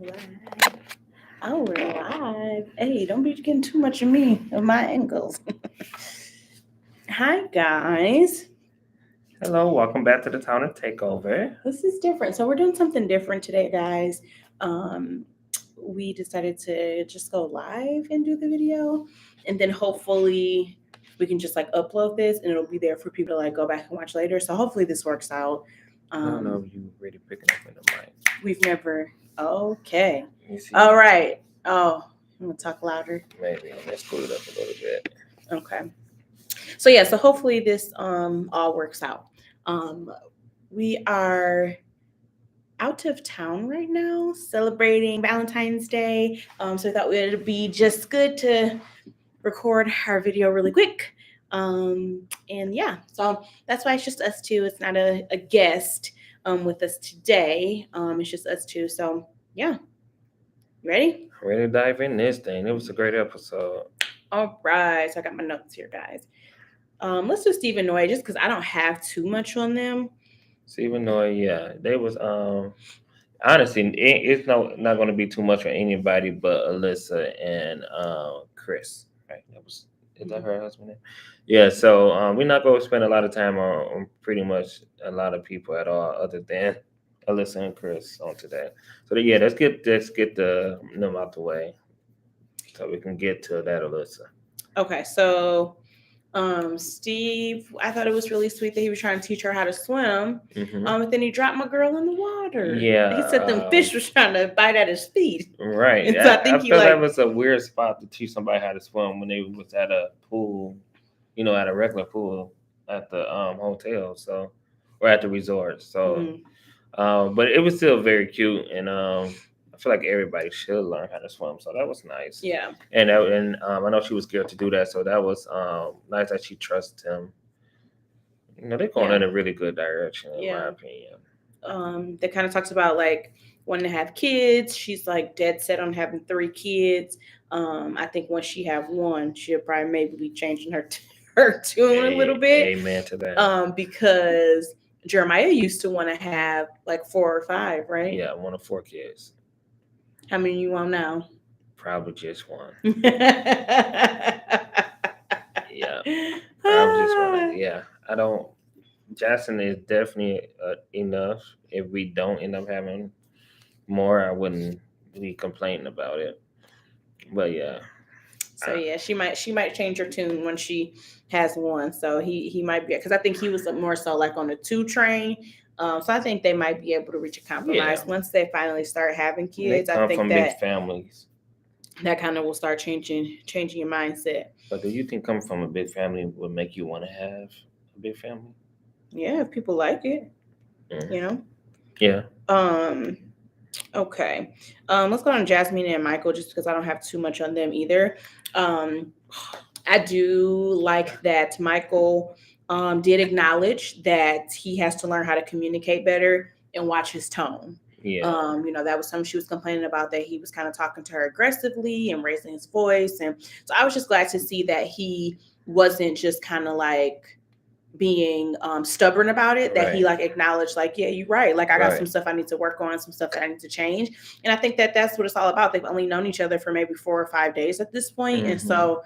live. Oh, we're live. Hey, don't be getting too much of me, of my angles. Hi, guys. Hello, welcome back to the Town and Takeover. This is different. So we're doing something different today, guys. Um, we decided to just go live and do the video, and then hopefully we can just like upload this, and it'll be there for people to like go back and watch later. So hopefully this works out. I don't know if you really picking up in the mic. We've never. Okay. You see, All right. Oh, I'm gonna talk louder. maybe let's scoot it up a little bit. Okay. So yeah, so hopefully this all works out. We are out of town right now celebrating Valentine's Day. So I thought it would be just good to record our video really quick. And yeah, so that's why it's just us two. It's not a guest with us today. It's just us two. So yeah. You ready? Ready to dive in this thing. It was a great episode. All right. So I got my notes here, guys. Let's do Steve and Noy just because I don't have too much on them. Stephen Noy, yeah, they was honestly it's not going to be too much for anybody but Alyssa and Chris. Right? Is that her husband name? Yeah. So we're not going to spend a lot of time on pretty much a lot of people at all, other than Alyssa and Chris on today. So yeah, let's get them out the way so we can get to that Alyssa. Okay, so Steve, I thought it was really sweet that he was trying to teach her how to swim. Mm-hmm. But then he dropped my girl in the water. Yeah, he said them fish was trying to bite at his feet. Right. And so I think feel that was a weird spot to teach somebody how to swim when they was at a pool, at a regular pool at the hotel, so or at the resort. So, but it was still very cute, and I feel like everybody should learn how to swim. So that was nice. Yeah. And I know she was scared to do that, so that was nice that she trusts him. They're going in a really good direction, in my opinion. That kind of talks about like wanting to have kids. She's like dead set on having 3 kids. I think once she have one, she'll probably maybe be changing her tune a little bit. Amen to that. Because Jeremiah used to want to have like 4 or 5, right? Yeah, 1 or 4 kids. How many you want now? Probably just 1. Yeah, probably just 1. Yeah, I don't. Jackson is definitely enough. If we don't end up having more, I wouldn't be complaining about it. But yeah. So yeah, she might change her tune when she has 1. So he might be, because I think he was more so like on the 2 train. So I think they might be able to reach a compromise once they finally start having kids. They come I think from that big families. That kind of will start changing your mindset. But do you think coming from a big family would make you want to have a big family? Yeah, if people like it, Yeah. Okay. Let's go on Jasmine and Michael, just because I don't have too much on them either. I do like that Michael did acknowledge that he has to learn how to communicate better and watch his tone. Yeah. That was something she was complaining about, that he was kind of talking to her aggressively and raising his voice. And so I was just glad to see that he wasn't just kind of like being stubborn about it, that he like acknowledged like, yeah, you're right. Like I got some stuff I need to work on, some stuff that I need to change. And I think that that's what it's all about. They've only known each other for maybe 4 or 5 days at this point. Mm-hmm. And so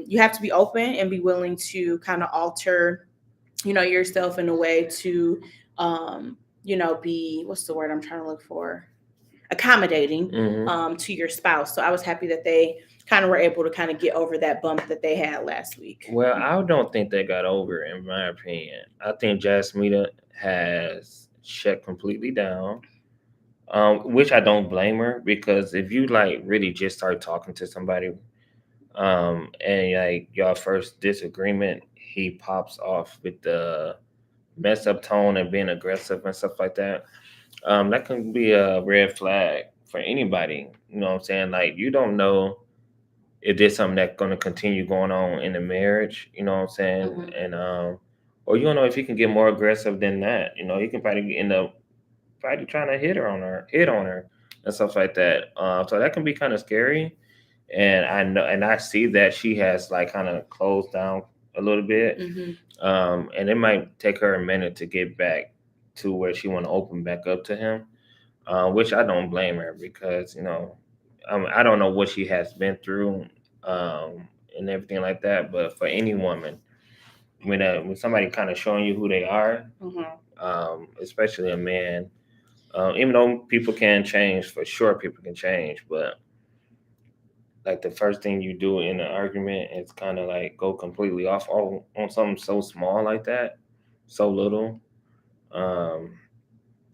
you have to be open and be willing to kind of alter, yourself in a way to, be, what's the word I'm trying to look for? Accommodating to your spouse. So I was happy that they kind of were able to kind of get over that bump that they had last week. Well, I don't think they got over it, in my opinion. I think Jasmina has shut completely down, which I don't blame her, because if you like really just start talking to somebody and like your first disagreement, he pops off with the messed up tone and being aggressive and stuff like that. That can be a red flag for anybody. You know what I'm saying? Like, you don't know if there's something that's going to continue going on in the marriage, you know what I'm saying? Mm-hmm. And or you don't know if he can get more aggressive than that. He can probably end up trying to hit on her and stuff like that. So that can be kind of scary. And I know, and I see that she has like kind of closed down a little bit. Mm-hmm. And it might take her a minute to get back to where she want to open back up to him. which I don't blame her because I don't know what she has been through and everything like that. But for any woman, when somebody kind of showing you who they are, especially a man, even though people can change, for sure people can change, but like the first thing you do in an argument is kind of like go completely off on something so small like that, so little. Um,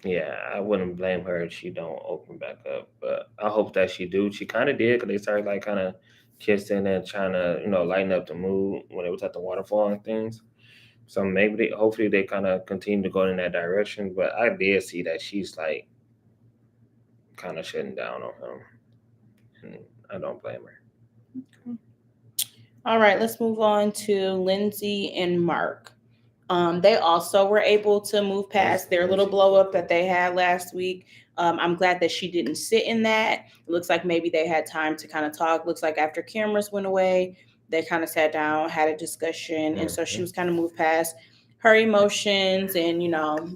yeah, I wouldn't blame her if she don't open back up, but I hope that she do. She kind of did because they started like kind of kissing and trying to lighten up the mood when it was at the waterfall and things. So maybe hopefully they kind of continue to go in that direction. But I did see that she's like kind of shutting down on him, and I don't blame her. All right, let's move on to Lindsay and Mark. They also were able to move past their little blow up that they had last week. I'm glad that she didn't sit in that. It looks like maybe they had time to kind of talk. Looks like after cameras went away, they kind of sat down, had a discussion. And so she was kind of moved past her emotions and,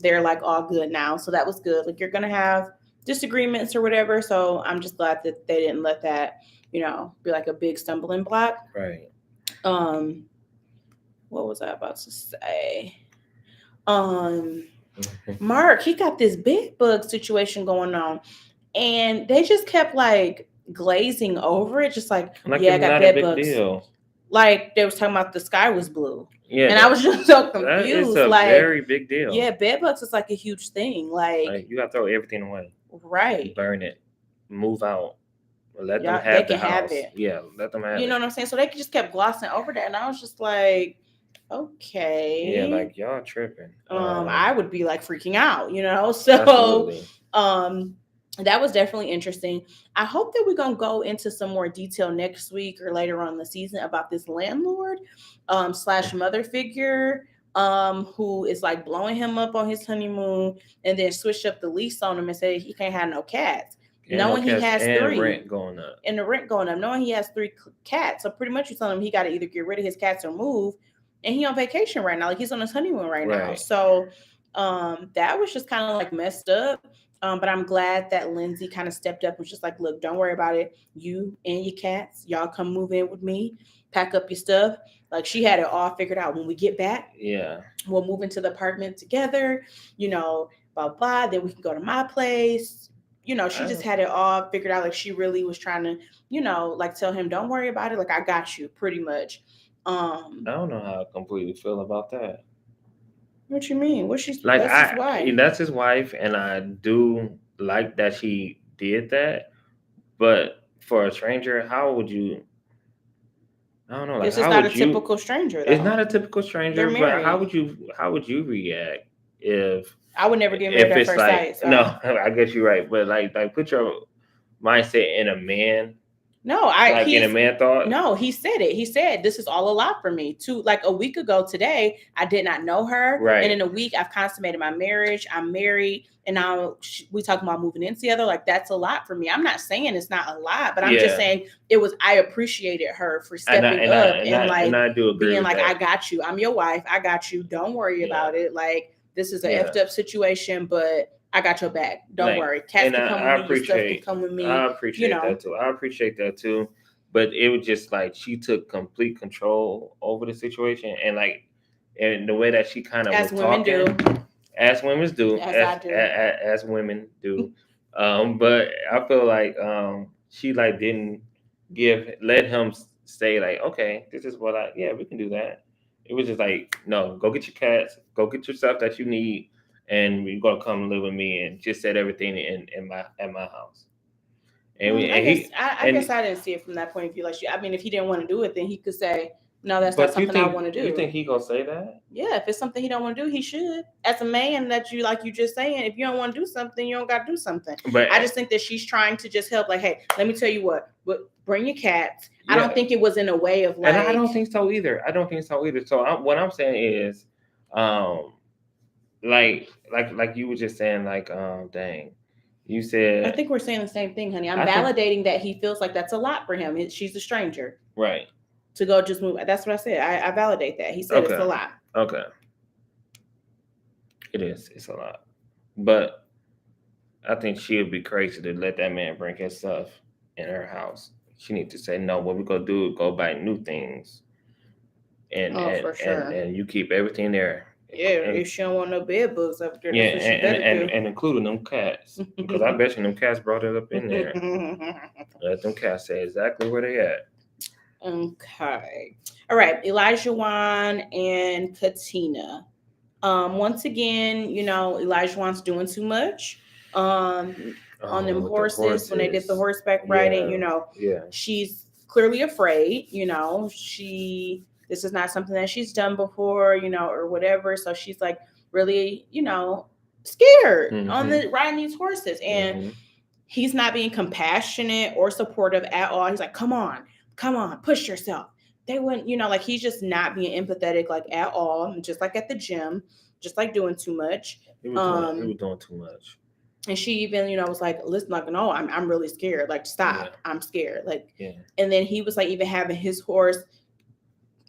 they're like all good now. So that was good. Like you're going to have disagreements or whatever. So I'm just glad that they didn't let that, be like a big stumbling block. Right. Um, what was I about to say? Um, Mark, he got this bed bug situation going on, and they just kept like glazing over it, just like yeah, I it's got not a bed big bugs. deal. Like they was talking about the sky was blue, Yeah, and I was just so that is confused. a Like, very big deal. yeah, bed bugs is like a huge thing. Like you got to throw everything away, right? burn it, move out, let them Yeah, they have the can have house. it. Yeah, let them have You know it. what I'm saying? So they just kept glossing over that, and I was just like, Yeah, okay. like y'all tripping. I would be like freaking out, So Absolutely. that was definitely interesting. I hope that we're gonna go into some more detail next week or later on in the season about this landlord slash mother figure who is like blowing him up on his honeymoon and then switched up the lease on him and said he can't have no cats. Knowing he has and three, rent going up. and the rent going up, knowing he has three cats. So pretty much you're telling him he got to either get rid of his cats or move. And he on vacation right now, like he's on his honeymoon right now. So that was just kind of like messed up. But I'm glad that Lindsay kind of stepped up and was just like, look, don't worry about it. You and your cats, y'all come move in with me, pack up your stuff. Like she had it all figured out. When we get back, Yeah, we'll move into the apartment together, blah blah. Then we can go to my place. She just had it all figured out. Like she really was trying to, like tell him, don't worry about it. Like I got you, pretty much. I don't know how I completely feel about that. What you mean? What she's Like that's his wife. that's his wife, and I do like that she did that. But for a stranger, how would you? I don't know. Like This is how not a would you? typical stranger, It's though. not a typical stranger, They're but married. how would you react if I would never get married at it's first like sight. So. no? I guess you're right, but like put your mindset in a man. No, In a man thought. No, he said it. He said this is all a lot for me. Like a week ago today, I did not know her, Right. And in a week, I've consummated my marriage. I'm married, and now we talking about moving in together. Like that's a lot for me. I'm not saying it's not a lot, but I'm just saying it was. I appreciated her for stepping up and I do agree being with like, that. I got you. I'm your wife. I got you. Don't worry about it. Like this is a effed up situation, but I got your back. Don't worry. Cats can come with me. Your stuff can come with me. I appreciate that too. I appreciate that too. But it was just like she took complete control over the situation, and the way that she kind of was talking, as women do, as women do. But I feel like she like didn't let him say like, okay, this is what we can do that. It was just like, no, go get your cats, go get your stuff that you need, and you're gonna come live with me, and just set everything in my at my house. I guess I didn't see it from that point of view. Like, I mean, if he didn't want to do it, then he could say, "No, that's not something I want to do." You think he gonna say that? Yeah, if it's something he don't want to do, he should. As a man, that you like you just saying, if you don't want to do something, you don't got to do something. But I just think that she's trying to just help. Like, hey, let me tell you what. But bring your cats. Yeah. I don't think it was in a way of like. And I don't think so either. So what I'm saying is, like you were just saying, like, dang. You said. I think we're saying the same thing, honey. I'm validating that he feels like that's a lot for him. She's a stranger. Right. To go just move. That's what I said. I validate that. He said it's a lot. Okay. It is. It's a lot. But I think she would be crazy to let that man bring his stuff in her house. She need to say no. What we gonna do is go buy new things, and Oh, and for and sure. and you keep everything there. Yeah, And if she don't want no bed bugs up there, yeah, that's what she better do. and including them cats, because I bet you them cats brought it up in there. Let them cats say exactly where they at. Okay. All right. Elijah Wan and Katina. Once again, Elijah Wan's doing too much. On Oh, them with the horses when they did the horses. horseback riding, Yeah, yeah. she's clearly afraid. She this is not something that she's done before, or whatever. So she's like really, scared on Mhm. the riding these horses, and Mhm. he's not being compassionate or supportive at all. He's like, come on, push yourself. They wouldn't, like he's just not being empathetic like at all, just like at the gym, just like doing too much. He Um, was doing too much. and she even, was like, listen, like, no, I'm really scared. Like, Yeah, stop. I'm scared. Like, yeah. and then he was like even having his horse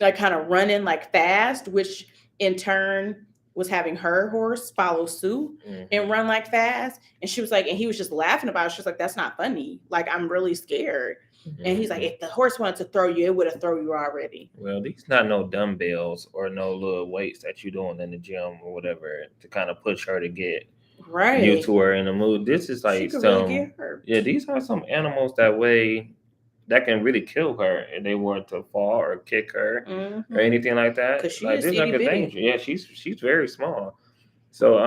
like kind of running like fast, which in turn was having her horse follow suit Mhm. and run like fast. And she was like, and he was just laughing about it. She was like, that's not funny. Like, I'm really scared. And he's like, Mhm. if the horse wanted to throw you, it would have thrown you already. Well, these not no dumbbells or no little weights that you doing in the gym or whatever to kind of push her to get you Right. to her in the mood. This is She like could really some, get hurt. yeah. These are some animals that weigh that can really kill her if they were to fall or kick her or Mm-hmm. anything like that. Cause she Like is this is itty like a bitty. danger. Yeah, she's very small. So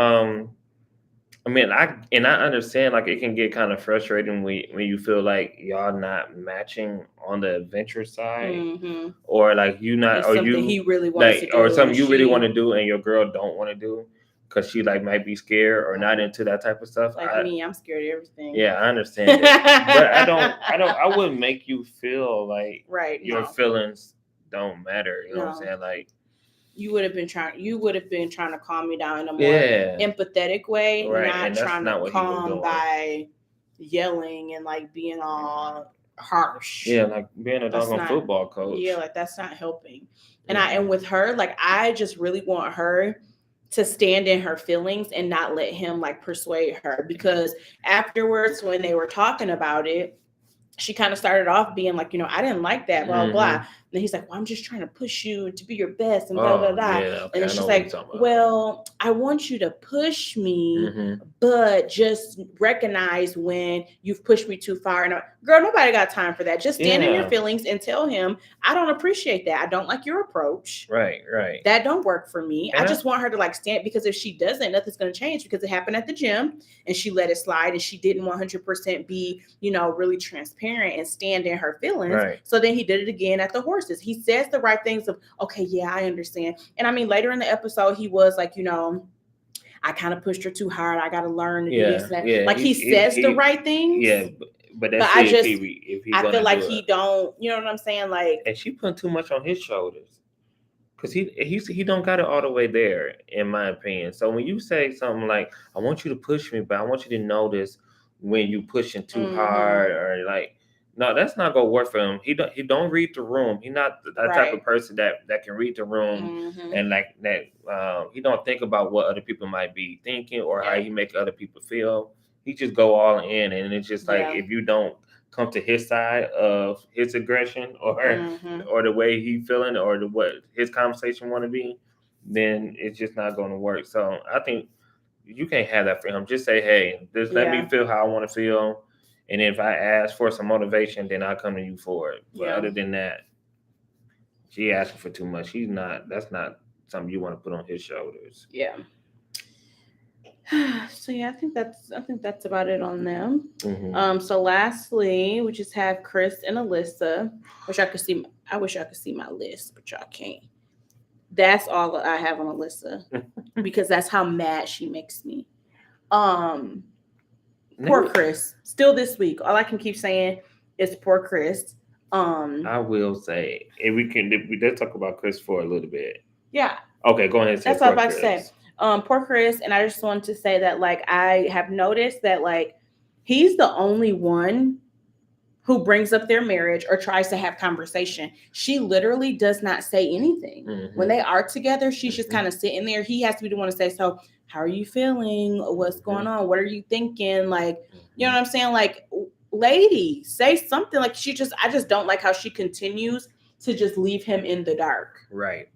I mean, I understand like it can get kind of frustrating when you feel like y'all not matching on the adventure side, Mm-hmm. or like you not, It's or something you he really wants to like, or do, and something you really want she, to do and your girl don't want to do because she like might be scared or not right. into that type of stuff. Like me, I'm scared of everything. Yeah, I understand that, but I wouldn't make you feel like Right. your No. feelings don't matter. You know what I'm No. saying? Like, You would have been trying to calm me down in a more yeah, empathetic way, right, not and that's trying to not what he was calm doing. by yelling and like being all harsh. Yeah, like being a That's doggone not, football yeah, coach. like that's not helping. And Mm-mm. with her, like I just really want her to stand in her feelings and not let him like persuade her, because afterwards when they were talking about it, she kind of started off being like, I didn't like that, blah, blah, blah. Mm-hmm. And then he's like, well, I'm just trying to push you to be your best and blah, blah, Oh blah. yeah, And okay, then I know she's what you're like, talking about. well, I want you to push me, Mm-hmm. but just recognize when you've pushed me too far. And girl, nobody got time for that. Just stand in your Yeah, feelings and tell him, I don't appreciate that. I don't like your approach. right, right. That don't work for me. I And I, just want her to like stand, because if she doesn't, nothing's going to change, because it happened at the gym and she let it slide and she didn't 100% be, really transparent and stand in her feelings. right. So then he did it again at the horses. He says the right things of, okay, yeah, I understand. And I mean, later in the episode, he was like, I kind of pushed her too hard. I got to learn to do this Yeah, and that. yeah. Like he says the right things, Yeah. But but that's it if he I feel gonna like do it. he don't, you know what I'm saying? Like, And she put too much on his shoulders because he don't got it all the way there, in my opinion. So when you say something like, "I want you to push me, but I want you to notice when you pushing too mm-hmm, hard," or like, no, that's not gonna work for him. He don't read the room. He not that type right. of person that can read the room, Mm-hmm. and like that. He don't think about what other people might be thinking or how Yeah. he make other people feel. He just go all in, and it's just like Yeah. if you don't come to his side of his aggression Mm-hmm. or the way he feeling or the what his conversation want to be, then it's just not going to work. So I think you can't have that for him. Just say, hey, just let me Yeah. feel how I want to feel, and if I ask for some motivation, then I'll come to you for it. But Yeah. other than that, she asking for too much. He's not. That's not something you want to put on his shoulders. Yeah. So yeah, I think that's about it on them. Hmm. So lastly, we just have Chris and Alyssa. I wish I could see my list, but y'all can't. That's all I have on Alyssa, because that's how mad she makes me. Um, Poor Chris. Still this week, all I can keep saying is poor Chris. I will say, if we can, let's talk about Chris for a little bit. Yeah, Okay, go ahead and say that's all I'm poor about to say. Chris. Poor Chris, and I just wanted to say that like I have noticed that like he's the only one who brings up their marriage or tries to have conversation. She literally does not say anything. When they are together, she's just kind of sitting there. He has to be the one to say, so how are you feeling? What's going on? What are you thinking? Like, you know what I'm saying? Like, lady, say something. Like, I just don't like how she continues to just leave him in the dark. Right.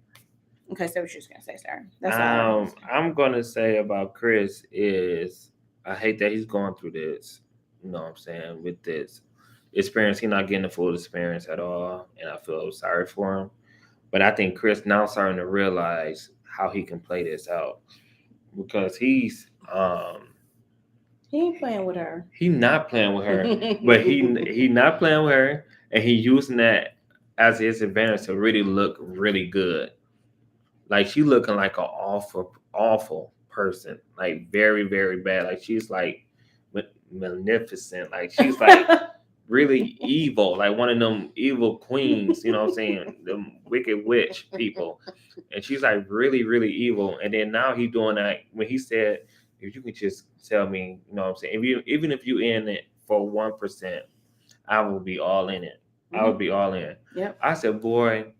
Okay, so what you was gonna say, Sarah? That's all. I'm gonna say about Chris is I hate that he's going through this. You know what I'm saying? With this experience, he's not getting the full experience at all, and I feel sorry for him. But I think Chris now starting to realize how he can play this out because he ain't playing with her. He not playing with her, but he not playing with her, and he using that as his advantage to really look really good. Like she looking like an awful person, like very, very bad. Like she's like magnificent. Like she's like really evil, like one of them evil queens. You know what I'm saying? Them wicked witch people, and she's like really, really evil. And then now he doing that when he said, "If you can just tell me, you know what I'm saying? Even if you in it for 1%, I will be all in it. I would be all in." Yep. I said, boy.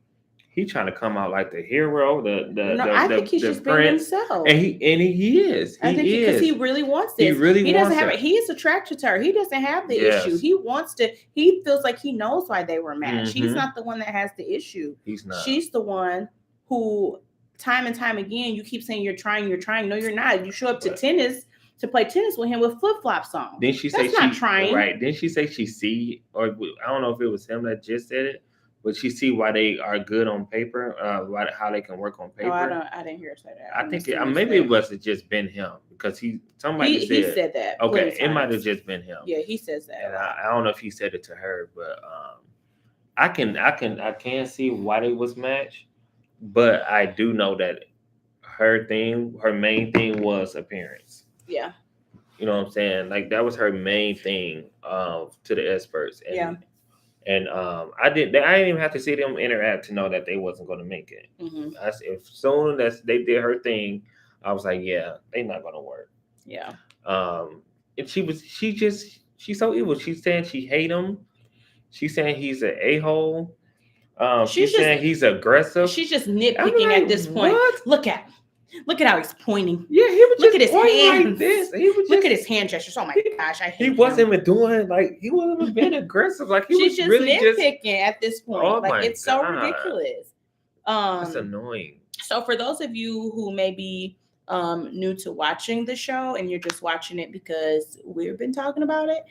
He trying to come out like the hero, I think he's just being himself, and he is. I think because he really wants this. He doesn't have it. He is attracted to her. He doesn't have the issue. He wants to. He feels like he knows why they were matched. He's not the one that has the issue. He's not. She's the one who, time and time again, you keep saying you're trying. No, you're not. You show up to tennis to play tennis with him with flip flops on. Then she say not trying. Right? Didn't she say she see, or I don't know if it was him that just said it. But she see why they are good on paper, how they can work on paper. Oh, I didn't hear her say that. I think maybe it must have just been him because somebody said that. Okay, it might have just been him. Yeah, he says that. And I don't know if he said it to her, but I can see why they was matched, but I do know that her main thing was appearance. Yeah. You know what I'm saying? Like that was her main thing to the experts. And, yeah. And I didn't even have to see them interact to know that they wasn't going to make it. As soon as they did her thing, I was like, yeah, they not going to work. Yeah. And she's so evil. She's saying she hate him. She's saying he's an a-hole. She's saying he's aggressive. She's just nitpicking at this point. What? Look at how he's pointing. Yeah, he was look at his hands. Like this. Look at his hand gestures. Oh my gosh, I hate him. He wasn't even doing he wasn't even being aggressive. Like she's was just really nitpicking at this point. Oh like it's God. so ridiculous. That's annoying. So for those of you who may be new to watching the show and you're just watching it because we've been talking about it.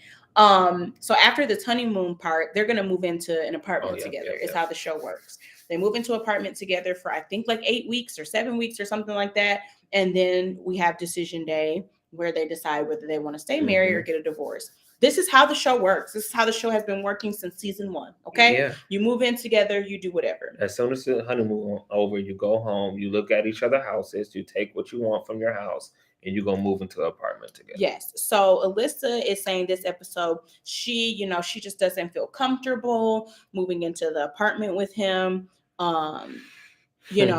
So after this honeymoon part, they're gonna move into an apartment together. Is how the show works. They move into an apartment together for I think like 8 weeks or 7 weeks or something like that. And then we have decision day where they decide whether they want to stay married or get a divorce. This is how the show works. This is how the show has been working since season 1. Okay. Yeah. You move in together, you do whatever. As soon as the honeymoon over, you go home, you look at each other's houses, you take what you want from your house, and you're gonna move into an apartment together. Yes. So Alyssa is saying this episode, she just doesn't feel comfortable moving into the apartment with him.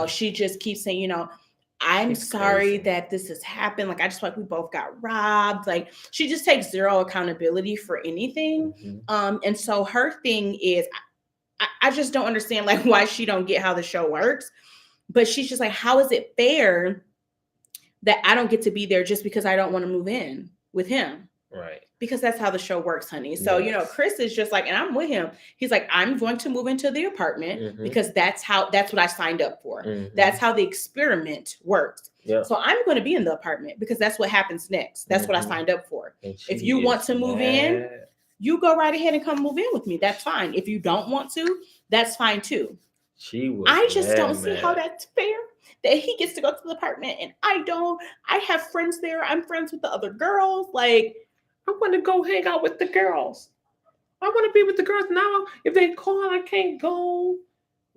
She just keeps saying, I'm sorry that this has happened. Like, I just feel like we both got robbed. Like, she just takes zero accountability for anything. And so her thing is, I just don't understand, like, why she don't get how the show works. But she's just like, how is it fair that I don't get to be there just because I don't want to move in with him? Right. Because that's how the show works, honey. So, Chris is just like, and I'm with him. He's like, I'm going to move into the apartment because that's what I signed up for. That's how the experiment works. Yeah. So I'm going to be in the apartment because that's what happens next. That's what I signed up for. If you want to move in, you go right ahead and come move in with me. That's fine. If you don't want to, that's fine too. I just don't see how that's fair. That he gets to go to the apartment and I don't. I have friends there. I'm friends with the other girls. Like, I want to go hang out with the girls. I want to be with the girls now. If they call, I can't go.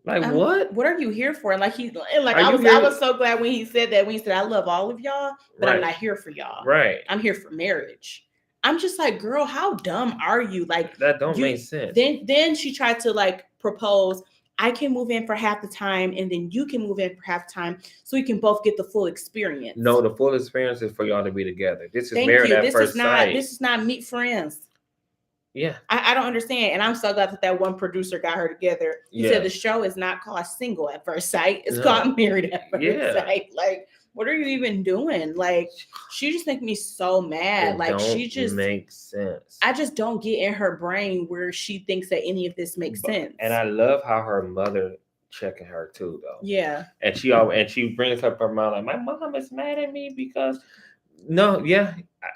Like, what? What are you here for? And I was so glad when he said that. When he said, I love all of y'all, but I'm not here for y'all. Right. I'm here for marriage. I'm just like, girl, how dumb are you? Like, that don't make sense. Then she tried to like propose, I can move in for half the time and then you can move in for half the time so we can both get the full experience. No, the full experience is for y'all to be together. This is married at first sight. This is not meet friends. Yeah. I don't understand. And I'm so glad that that one producer got her together. He said the Yes. show is not called Single at First Sight. It's No. called Married at First Yeah. Sight. Like, what are you even doing? Like, she just make me so mad. It Like, don't make sense. I just don't get in her brain where she thinks that any of this makes sense. And I love how her mother checking her too, though. Yeah. And she brings up her mom like, my mom is mad at me because no,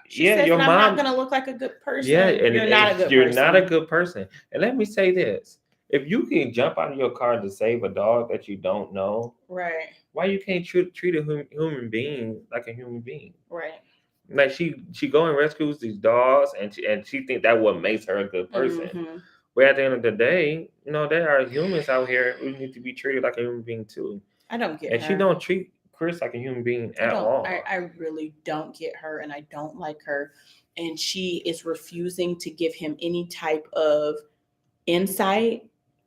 She says your that I'm not mom, gonna look like a good person. yeah, and You're not a good you're person. not a good person. And let me say this: if you can jump out of your car to save a dog that you don't know, Right. why you can't treat a human being like a human being? Right. Like she go and rescues these dogs, and she think that what makes her a good person. Mm-hmm. But at the end of the day, there are humans out here who need to be treated like a human being too. I don't get And her. she don't treat Chris like a human being at all. I really don't get her, and I don't like her. And she is refusing to give him any type of insight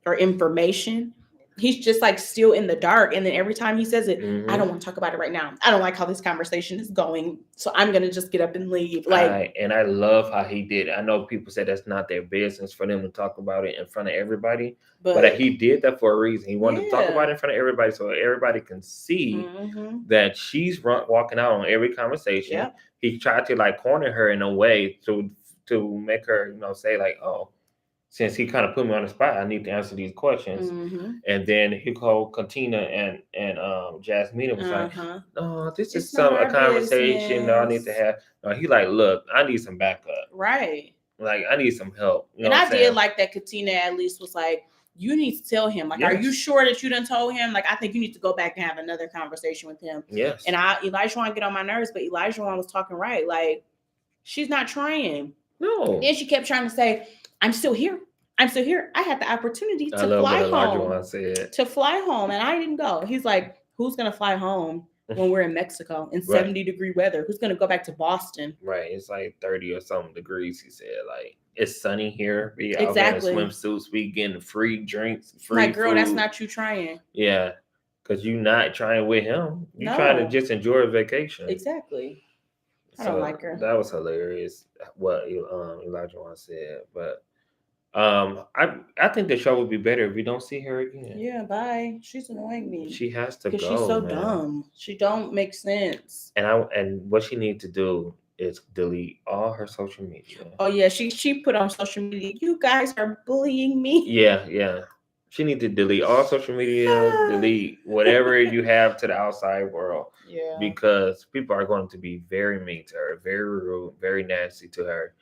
or information. He's just like still in the dark. And then every time he says it, I don't want to talk about it right now. I don't like how this conversation is going. So I'm going to just get up and leave. Like, and I love how he did. I know people said that's not their business for them to talk about it in front of everybody. But he did that for a reason. He wanted to talk about it in front of everybody so everybody can see that she's walking out on every conversation. Yep. He tried to like corner her in a way to make her, say like, oh, since he kind of put me on the spot, I need to answer these questions. And then he called Katina and Jasmine was like, no, this is a conversation that I need to have. No, he like, look, I need some backup. Right. Like, I need some help. And I did like that Katina at least was like, you need to tell him. Like, are you sure that you done told him? Like, I think you need to go back and have another conversation with him. Yes. And Elijah want to get on my nerves, but Elijah was talking right. Like, she's not trying. No. And she kept trying to say, I'm still here. I'm still here. I had the opportunity to fly home. To fly home, and I didn't go. He's like, who's going to fly home when we're in Mexico in 70-degree weather? Who's going to go back to Boston? Right. It's like 30 or something degrees, he said. Like, it's sunny here. We out here in swimsuits. We getting free drinks, free girl, food. That's not you trying. Yeah. Because you're not trying with him. You're trying to just enjoy a vacation. Exactly. I don't like her. That was hilarious what Elijah said. But I think the show would be better if we don't see her again. Yeah, bye. She's annoying me. She has to go. Because she's so dumb. She don't make sense. And what she needs to do is delete all her social media. Oh yeah, she put on social media, you guys are bullying me. Yeah. She needs to delete all social media, delete whatever you have to the outside world. Yeah. Because people are going to be very mean to her, very rude, very nasty to her.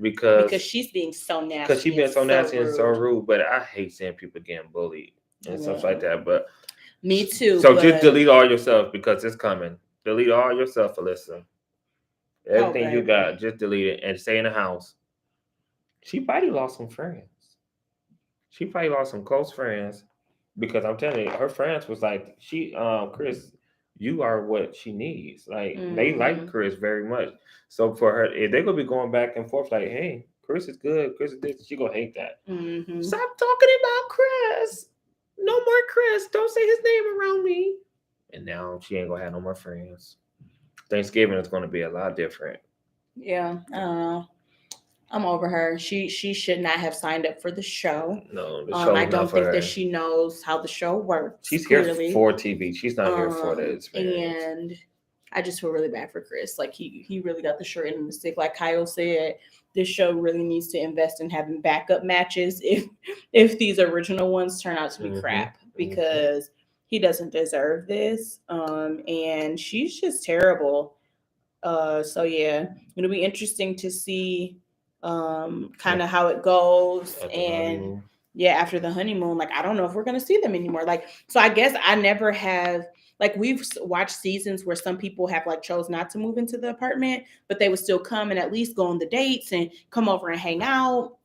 Because she's being so nasty. Because she's being so nasty and so rude. But I hate seeing people getting bullied and stuff like that. But me too. So just delete all yourself because it's coming. Delete all yourself, Alyssa. Everything you got, just delete it and stay in the house. She probably lost some friends. She probably lost some close friends because I'm telling you, her friends was like, Chris, you are what she needs. Like they like Chris very much. So for her, if they're gonna be going back and forth, like, hey, Chris is good, Chris is this, she gonna hate that. Stop talking about Chris. No more Chris. Don't say his name around me. And now she ain't gonna have no more friends. Thanksgiving is gonna be a lot different. Yeah, I don't know. I'm over her. She should not have signed up for the show. No, the show I don't think that she knows how the show works. She's clearly here for TV. She's not here for the experience. And I just feel really bad for Chris. Like he really got the short end of the stick. Like Kyle said, this show really needs to invest in having backup matches if these original ones turn out to be crap, because he doesn't deserve this. And she's just terrible. So yeah, it'll be interesting to see kind of how it goes. And after the honeymoon, like I don't know if we're gonna see them anymore. Like, so I guess I never have, like, we've watched seasons where some people have like chose not to move into the apartment, but they would still come and at least go on the dates and come over and hang out,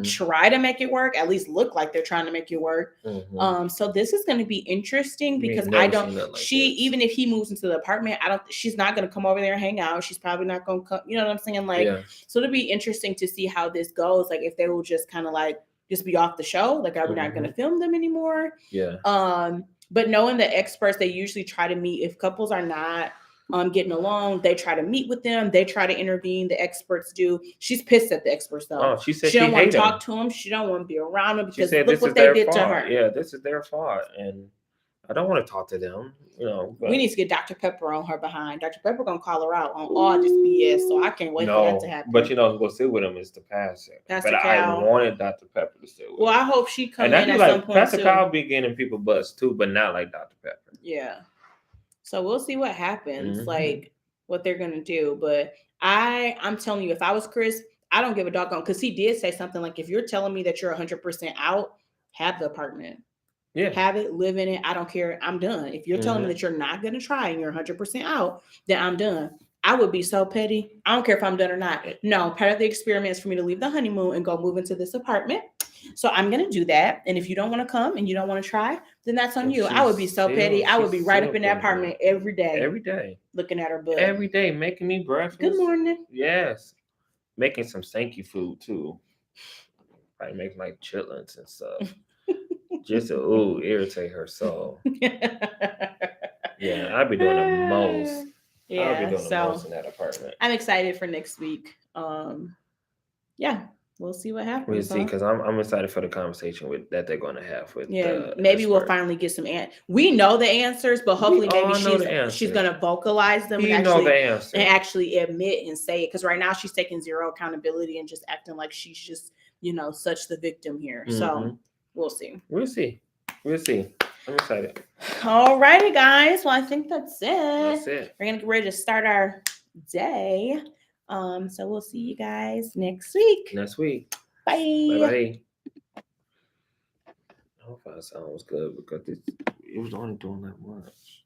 try to make it work, at least look like they're trying to make it work. So this is going to be interesting because even if he moves into the apartment, she's not going to come over there and hang out. She's probably not going to come, you know what I'm saying? Like, so it'll be interesting to see how this goes. Like if they will just kind of like just be off the show, like are we not going to film them anymore? But knowing the experts, they usually try to meet, if couples are not getting along. They try to meet with them. They try to intervene. The experts do. She's pissed at the experts though. Oh, she said She she don't want hate to them. talk to them. She don't want to be around them She because said look this what is they their did to fault. her. Yeah, this is their fault, and I don't want to talk to them. We But need to get Dr. Pepper on her behind. Dr. Pepper gonna call her out on all this BS. So I can't wait for that to no, happen. but who's gonna sit with him is the pastor. Pastor But I Cal. wanted Dr. Pepper to sit with Well, him. I hope she come And I in do at some like point Pastor too. Kyle be getting people butts too, but not like Dr. Pepper. Yeah. So we'll see what happens, Mhm. like what they're gonna do. But I'm telling you, if I was Chris, I don't give a doggone, because he did say something like, if you're telling me that you're 100% out, have the apartment. Yeah. Have it, live in it. I don't care. I'm done. If you're telling me Mhm. that you're not going to try and you're 100% out, then I'm done. I would be so petty. I don't care if I'm done or not. No, part of the experiment is for me to leave the honeymoon and go move into this apartment. So I'm going to do that. And if you don't want to come and you don't want to try, then that's on And you. I would be so petty. I would be she's right up still in that being here. apartment every day, Every day. looking at her butt. Every day, making me breakfast. Good morning. Yes. Making some stanky food too. Like making like chitlins and stuff. Just to irritate her soul. Yeah, I'd be doing the most. Yeah, I'll be doing the so most in that apartment. I'm excited for next week. Yeah, we'll see what happens. We'll see, because I'm excited for the conversation that they're going to have with. Maybe we'll finally get some we know the answers, but hopefully maybe she's gonna vocalize them and actually admit and say it. Because right now she's taking zero accountability and just acting like she's just such the victim here. Mm-hmm. So we'll see. We'll see. I'm excited. All righty, guys. Well, I think that's it. That's it. We're gonna get ready to start our day. So we'll see you guys next week. Bye. Bye. I hope our sound was good because it was only doing that much.